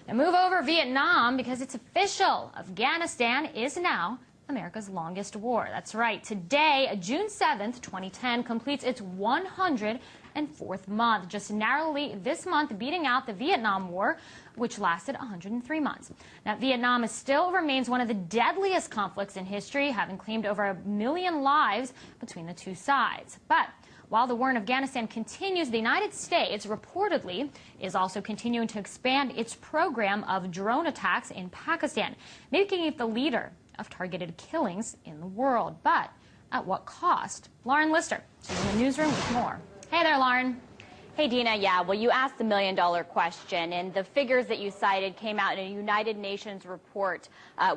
Now move over Vietnam because it's official. Afghanistan is now America's longest war. That's right. Today, June 7th, 2010, completes its 104th month, just narrowly this month beating out the Vietnam War, which lasted 103 months. Now, Vietnam still remains one of the deadliest conflicts in history, having claimed over 1 million lives between the two sides. But while the war in Afghanistan continues, the United States reportedly is also continuing to expand its program of drone attacks in Pakistan, making it the leader of targeted killings in the world. But at what cost? Lauren Lister, she's in the newsroom with more. Hey there, Lauren. Hey, Dina. Yeah, well, you asked the million-dollar question, and the figures that you cited came out in a United Nations report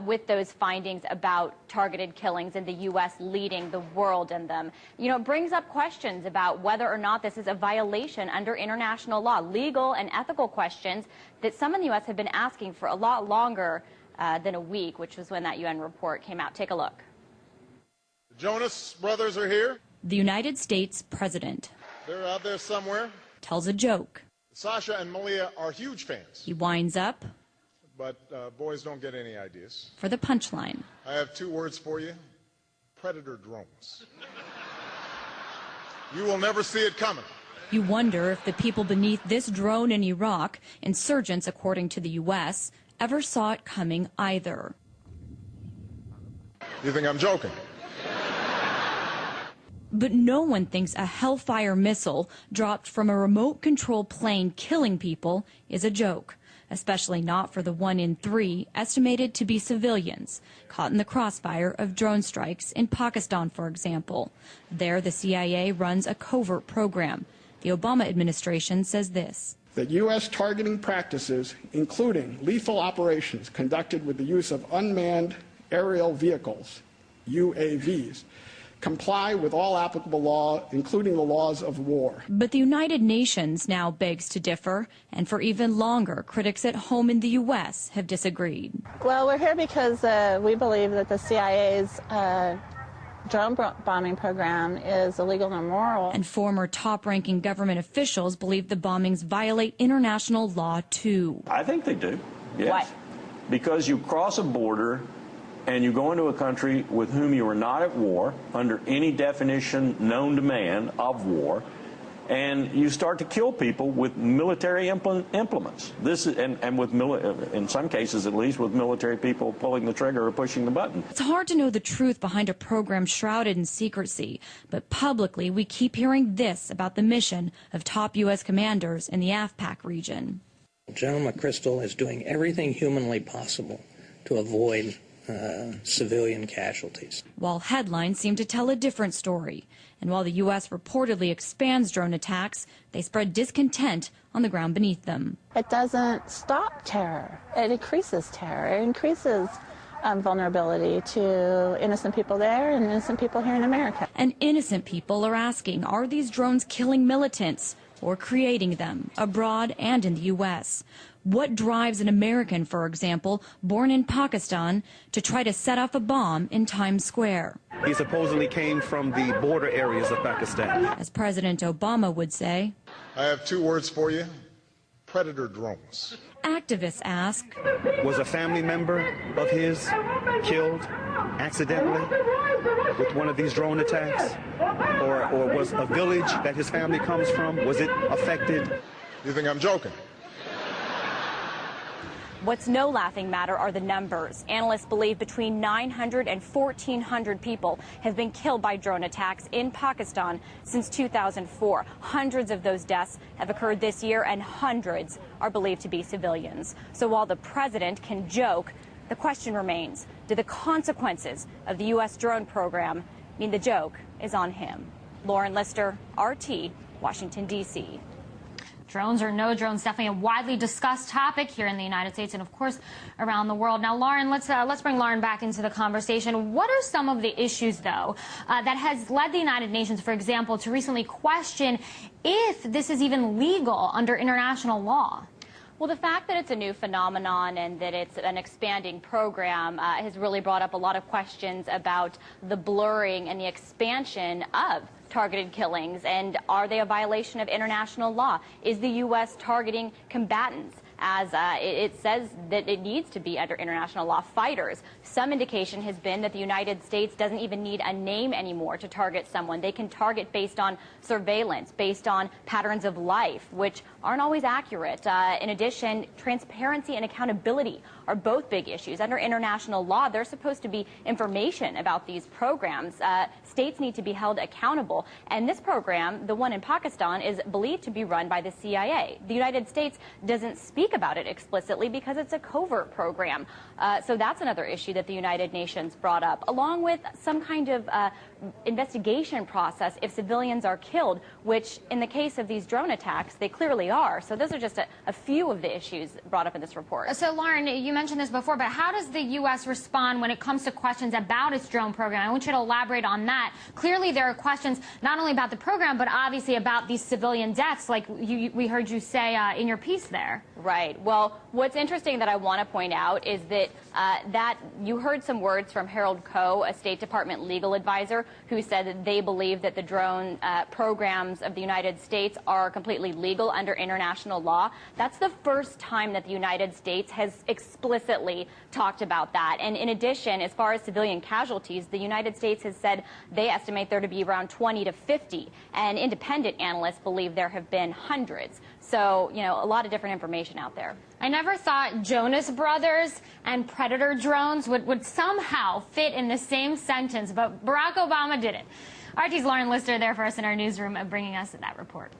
with those findings about targeted killings and the U.S. leading the world in them. You know, it brings up questions about whether or not this is a violation under international law, legal and ethical questions that some in the U.S. have been asking for a lot longer than a week, which was when that UN report came out. Take a look. The Jonas brothers are here. The United States president. They're out there somewhere. Tells a joke. Sasha and Malia are huge fans. He winds up. But boys don't get any ideas. For the punchline. I have 2 words for you. Predator drones. You will never see it coming. You wonder if the people beneath this drone in Iraq, insurgents according to the U.S., ever saw it coming either. You think I'm joking? But no one thinks a Hellfire missile dropped from a remote-control plane killing people is a joke, especially not for the 1 in 3 estimated to be civilians caught in the crossfire of drone strikes in Pakistan, for example. There, the CIA runs a covert program. The Obama administration says this. That U.S. targeting practices, including lethal operations conducted with the use of unmanned aerial vehicles, UAVs, comply with all applicable law, including the laws of war. But the United Nations now begs to differ, and for even longer, critics at home in the U.S. have disagreed. Well, we're here because we believe that the CIA's drone bombing program is illegal and immoral. And former top-ranking government officials believe the bombings violate international law, too. I think they do, yes. Why? Because you cross a border and you go into a country with whom you are not at war, under any definition known to man of war, and you start to kill people with military implements. This is, and with in some cases at least, with military people pulling the trigger or pushing the button. It's hard to know the truth behind a program shrouded in secrecy, but publicly we keep hearing this about the mission of top U.S. commanders in the AFPAC region. General McChrystal is doing everything humanly possible to avoid civilian casualties. While headlines seem to tell a different story. And while the U.S. reportedly expands drone attacks, they spread discontent on the ground beneath them. It doesn't stop terror. It increases terror. It increases vulnerability to innocent people there and innocent people here in America. And innocent people are asking, are these drones killing militants or creating them, abroad and in the U.S.? What drives an American, for example, born in Pakistan, to try to set off a bomb in Times Square? He supposedly came from the border areas of Pakistan. As President Obama would say, I have 2 words for you. Predator drones. Activists ask, was a family member of his killed accidentally with one of these drone attacks? Or was a village that his family comes from, was it affected? You think I'm joking? What's no laughing matter are the numbers. Analysts believe between 900 and 1,400 people have been killed by drone attacks in Pakistan since 2004. Hundreds of those deaths have occurred this year, and hundreds are believed to be civilians. So while the president can joke, the question remains, do the consequences of the U.S. drone program mean the joke is on him? Lauren Lister, RT, Washington, D.C. Drones or no drones, definitely a widely discussed topic here in the United States and, of course, around the world. Now, Lauren, let's bring Lauren back into the conversation. What are some of the issues, though, that has led the United Nations, for example, to recently question if this is even legal under international law? Well, the fact that it's a new phenomenon and that it's an expanding program has really brought up a lot of questions about the blurring and the expansion of targeted killings, and are they a violation of international law? Is the U.S. targeting combatants as it says that it needs to be under international law. Fighters. Some indication has been that the United States doesn't even need a name anymore to target someone. They can target based on surveillance, based on patterns of life, which aren't always accurate. In addition, transparency and accountability are both big issues. Under international law, there's supposed to be information about these programs. States need to be held accountable. And this program, the one in Pakistan, is believed to be run by the CIA. The United States doesn't speak about it explicitly because it's a covert program. So that's another issue that the United Nations brought up, along with some kind of investigation process if civilians are killed, which in the case of these drone attacks, they clearly are. So those are just a few of the issues brought up in this report. So, Lauren, you mentioned this before, but how does the U.S. respond when it comes to questions about its drone program? I want you to elaborate on that. Clearly, there are questions not only about the program, but obviously about these civilian deaths, like we heard you say in your piece there. Right. Well, what's interesting that I want to point out is that that you heard some words from Harold Koh, a State Department legal advisor, who said that they believe that the drone programs of the United States are completely legal under international law. That's the first time that the United States has explicitly talked about that. And in addition, as far as civilian casualties, the United States has said they estimate there to be around 20 to 50, and independent analysts believe there have been hundreds. So, you know, a lot of different information out there. I never thought Jonas Brothers and Predator drones would somehow fit in the same sentence, but Barack Obama did it. RT's Lauren Lister there for us in our newsroom, bringing us that report.